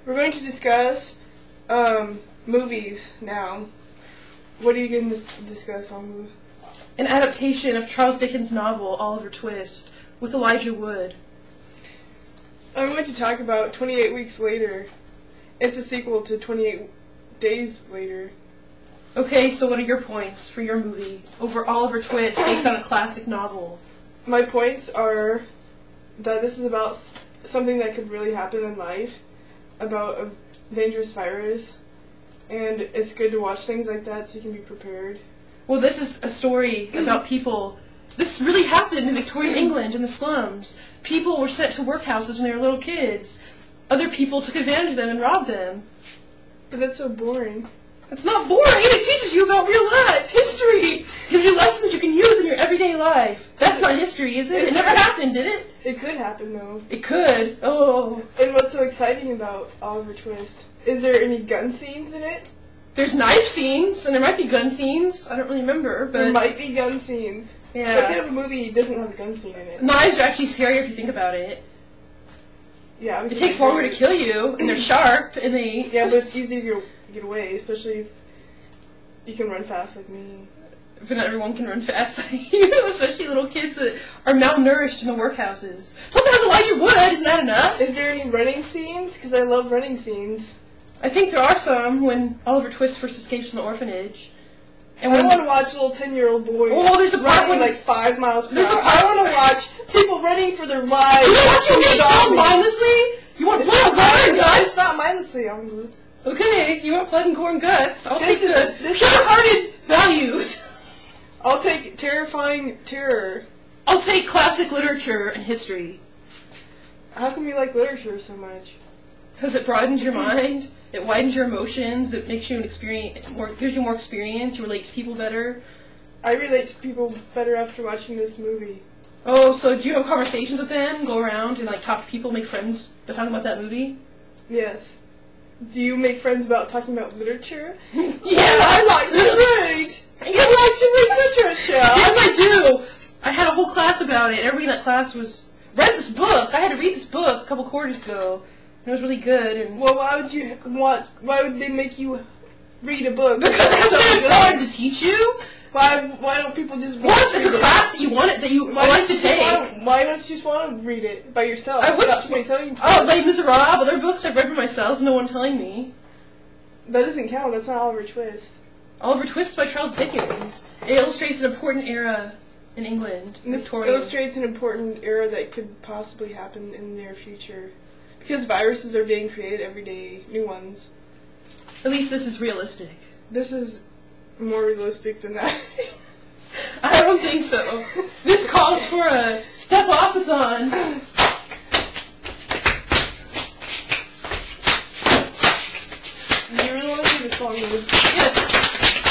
We're going to discuss movies now. What are you going to discuss on an adaptation of Charles Dickens' novel Oliver Twist with Elijah Wood? I'm going to talk about 28 Weeks Later. It's a sequel to 28 Days Later. Okay, so what are your points for your movie over Oliver Twist based on a classic novel? My points are that this is about something that could really happen in life, about a dangerous virus, and it's good to watch things like that so you can be prepared. Well, this is a story about people. This really happened in Victorian England in the slums. People were sent to workhouses when they were little kids. Other people took advantage of them and robbed them. But that's so boring. It's not boring. It teaches you about real life. History gives you lessons you can use in your everyday life. That's not history, is it? It never happened, did it? It could happen, though. It could. Oh. And what's so exciting about Oliver Twist? Is there any gun scenes in it? There's knife scenes, and there might be gun scenes. I don't really remember, but... There might be gun scenes. Yeah. What kind of a movie doesn't have a gun scene in it? Knives are actually scarier if you think about it. Yeah. It takes longer to kill you, and they're sharp, and they... Yeah, but it's easy to get away, especially if you can run fast like me. But not everyone can run fast like you, especially little kids that are malnourished in the workhouses. Plus it has Elijah Wood, isn't that enough? Is there any running scenes? Because I love running scenes. I think there are some when Oliver Twist first escapes from the orphanage. And I want to watch little 10-year-old boys there's a part running like 5 miles per hour. I want to watch people running for their lives. You want to make film mindlessly? You want blood and gore and guts? It's not mindlessly. Okay, you want blood and gore and guts. I'll take the pure-hearted values. I'll take terrifying terror. I'll take classic literature and history. How come you like literature so much? Because it broadens your mind, it widens your emotions, it makes you gives you more experience, you relate to people better. I relate to people better after watching this movie. Oh, so do you have conversations with them? Go around and talk to people, make friends by talking about that movie? Yes. Do you make friends about talking about literature? Yeah, I like to read. You like to read literature? Yes, I do. I had a whole class about it. Everybody in that class read this book. I had to read this book a couple quarters ago. And it was really good. And well, why would they make you read a book? Because it's important to teach you. Why don't people just read it's a class that you want that you like to take. Why don't you just want to read it by yourself? I wish somebody telling you. Oh, Les Miserables, other books I've read for myself, no one telling me. That doesn't count. That's not Oliver Twist. Oliver Twist by Charles Dickens. It illustrates an important era in England. And this illustrates an important era that could possibly happen in the near future. Because viruses are being created every day, new ones. At least this is realistic. This is more realistic than that. I don't think so. This calls for a step-off-a-thon. Do you really want to do this song? Yes.